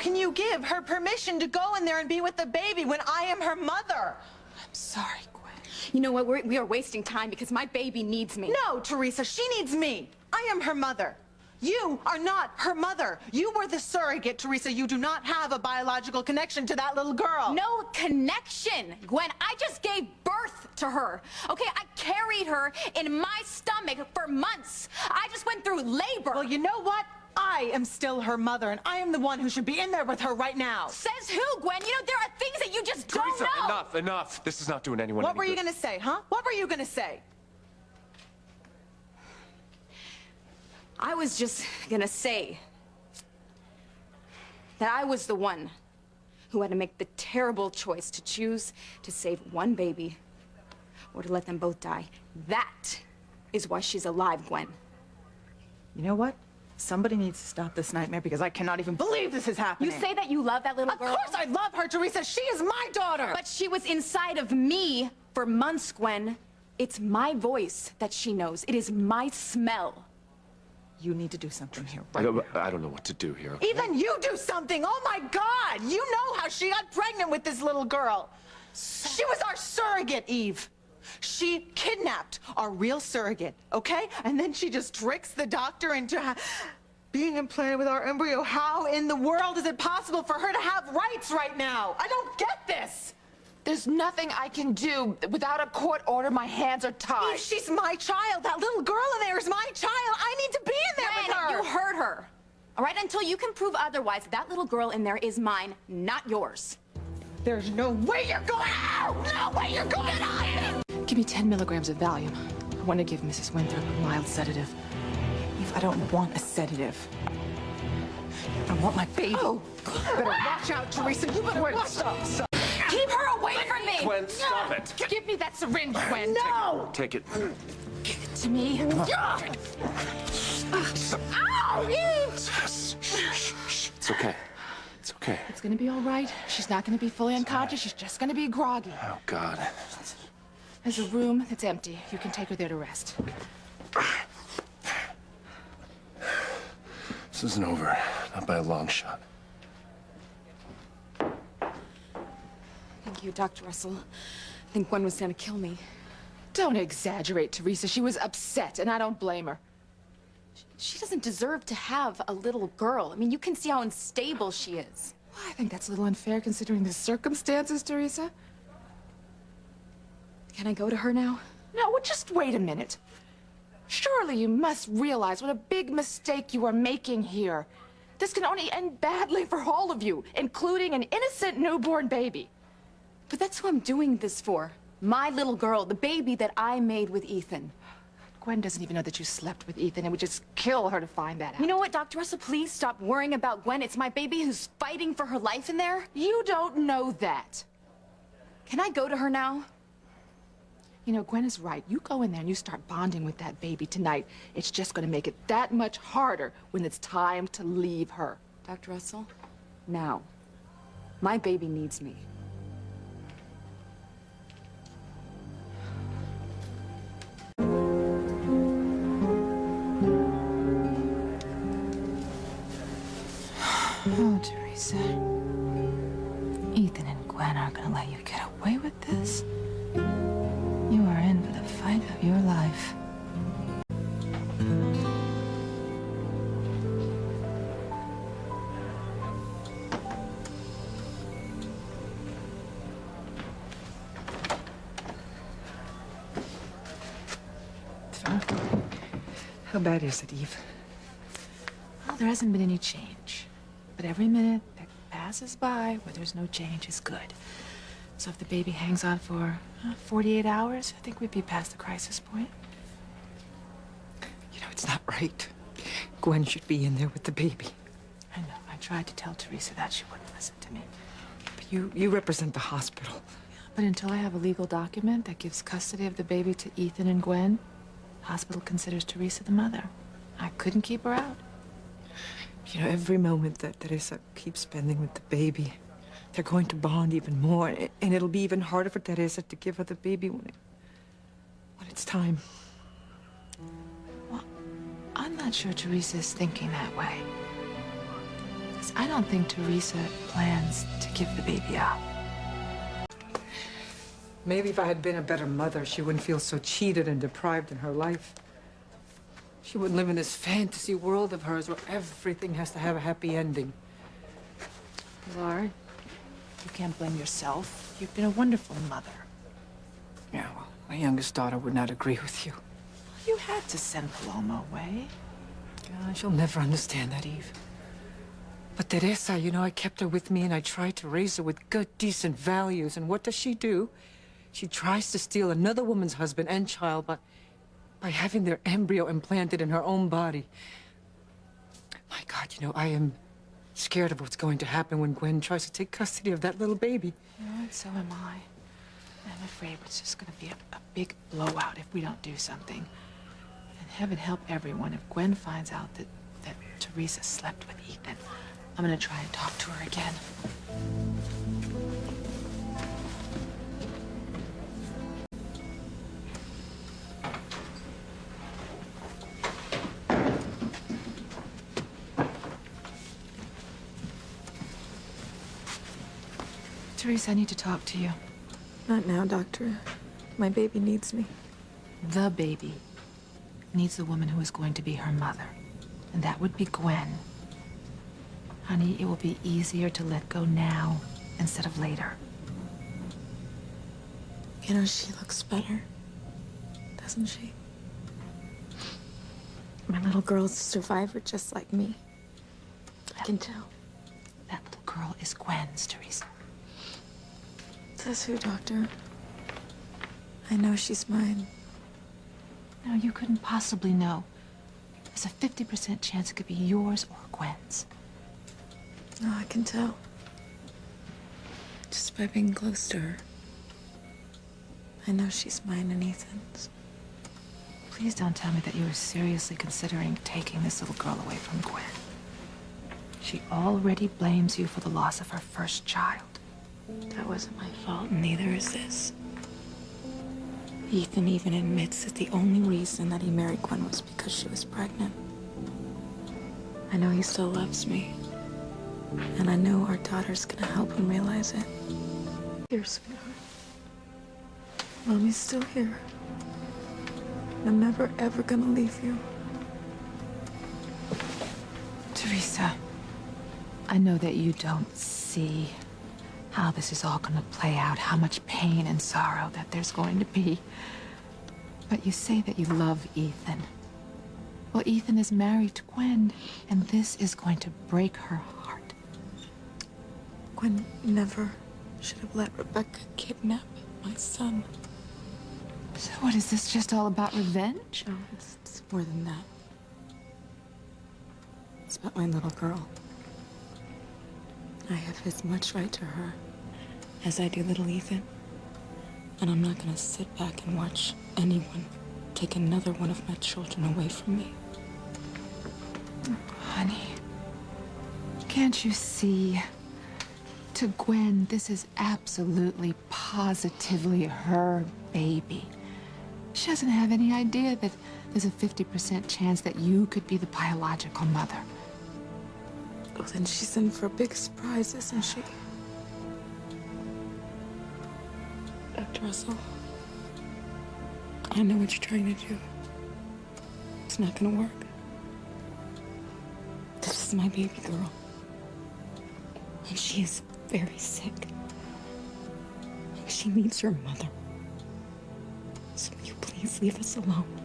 can you give her permission to go in there and be with the baby when I am her mother? I'm sorry, Gwen. You know what? We are wasting time because my baby needs me. No, Teresa, she needs me. I am her mother. You are not her mother. You were the surrogate, Teresa. You do not have a biological connection to that little girl. No connection, Gwen. I just gave birth to her. Okay, I carried her in my stomach for months. I just went through labor. Well, you know what? I am still her mother, and I am the one who should be in there with her right now. Says who, Gwen? You know, there are things that you just don't know. Enough. This is not doing anyone What any were you good. gonna say, huh? What were you gonna say? I was just gonna say that I was the one who had to make the terrible choice to choose to save one baby or to let them both die. That is why she's alive, Gwen. You know what? Somebody needs to stop this nightmare because I cannot even believe this is happening. You say that you love that little girl? Of course I love her, Teresa. She is my daughter. But she was inside of me for months, Gwen. It's my voice that she knows. It is my smell. You need to do something here I right now. don't know what to do here. Okay? Even you do something. Oh my God. You know how she got pregnant with this little girl. She was our surrogate, Eve. She kidnapped our real surrogate, okay? And then she just tricks the doctor into being implanted with our embryo. How in the world is it possible for her to have rights right now? I don't get this. There's nothing I can do. Without a court order, my hands are tied. Eve, she's my child. That little girl in there is my child. I need to be in there with her. You heard her. All right, until you can prove otherwise, that little girl in there is mine, not yours. There's no way you're going out! No way you're going out! Give me 10 milligrams of Valium. I want to give Mrs. Winthrop a mild sedative. Eve, I don't want a sedative. I want my baby. Oh, you better watch out, Teresa. You better watch out. Keep her away from me! Gwen, stop it. Give me that syringe, Gwen. No! Take it. Give it to me. Ow! It's okay. It's okay. It's gonna be all right. She's not gonna be fully unconscious. She's just gonna be groggy. Oh, God. There's a room that's empty. You can take her there to rest. This isn't over. Not by a long shot. Thank you, Dr. Russell. I think Gwen was gonna kill me. Don't exaggerate, Teresa. She was upset, and I don't blame her. She doesn't deserve to have a little girl. I mean, you can see how unstable she is. Well, I think that's a little unfair considering the circumstances, Teresa. Can I go to her now? No, well, just wait a minute. Surely you must realize what a big mistake you are making here. This can only end badly for all of you, including an innocent newborn baby. But that's who I'm doing this for. My little girl, the baby that I made with Ethan. Gwen doesn't even know that you slept with Ethan. It would just kill her to find that out. You know what, Dr. Russell, please stop worrying about Gwen. It's my baby who's fighting for her life in there. You don't know that. Can I go to her now? You know, Gwen is right. You go in there and you start bonding with that baby tonight. It's just going to make it that much harder when it's time to leave her. Dr. Russell, now. My baby needs me. Oh, Teresa. Ethan and Gwen aren't gonna let you get away with this. You are in for the fight of your life. So, how bad is it, Eve? Well, there hasn't been any change. But every minute that passes by where there's no change is good. So if the baby hangs on for 48 hours, I think we'd be past the crisis point. You know, it's not right. Gwen should be in there with the baby. I know. I tried to tell Teresa that. She wouldn't listen to me. But you represent the hospital. But until I have a legal document that gives custody of the baby to Ethan and Gwen, the hospital considers Teresa the mother. I couldn't keep her out. You know, every moment that Teresa keeps spending with the baby, they're going to bond even more, and it'll be even harder for Teresa to give her the baby when it's time. Well, I'm not sure Teresa is thinking that way. Because I don't think Teresa plans to give the baby up. Maybe if I had been a better mother, she wouldn't feel so cheated and deprived in her life. She wouldn't live in this fantasy world of hers where everything has to have a happy ending. Laura, you can't blame yourself. You've been a wonderful mother. Yeah, well, my youngest daughter would not agree with you. You had to send Paloma away. She'll never understand that, Eve. But Teresa, you know, I kept her with me and I tried to raise her with good, decent values. And what does she do? She tries to steal another woman's husband and child by having their embryo implanted in her own body. My God, you know, I am scared of what's going to happen when Gwen tries to take custody of that little baby. You know, and so am I. I'm afraid it's just going to be a big blowout if we don't do something. And heaven help everyone if Gwen finds out that Teresa slept with Ethan. I'm going to try and talk to her again. Teresa, I need to talk to you. Not now, Doctor. My baby needs me. The baby needs the woman who is going to be her mother. And that would be Gwen. Honey, it will be easier to let go now instead of later. You know, she looks better, doesn't she? My little girl's a survivor just like me. I can tell. That little girl is Gwen's, Teresa. Says who, Doctor? I know she's mine. No, you couldn't possibly know. There's a 50% chance it could be yours or Gwen's. No, I can tell. Just by being close to her. I know she's mine and Ethan's. Please don't tell me that you are seriously considering taking this little girl away from Gwen. She already blames you for the loss of her first child. That wasn't my fault, and neither is this. Ethan even admits that the only reason that he married Gwen was because she was pregnant. I know he still loves me. And I know our daughter's gonna help him realize it. Here, sweetheart. Mommy's still here. I'm never, ever gonna leave you. Teresa, I know that you don't see how this is all going to play out, how much pain and sorrow that there's going to be. But you say that you love Ethan. Well, Ethan is married to Gwen, and this is going to break her heart. Gwen never should have let Rebecca kidnap my son. So what, is this just all about revenge? No, it's more than that. It's about my little girl. I have as much right to her as I do little Ethan. And I'm not gonna sit back and watch anyone take another one of my children away from me. Honey, can't you see? To Gwen, this is absolutely, positively her baby. She doesn't have any idea that there's a 50% chance that you could be the biological mother. Oh, then she's in for a big surprise, isn't she? Dr. Russell, I know what you're trying to do. It's not gonna work. This is my baby girl. And she is very sick. And she needs her mother. So will you please leave us alone?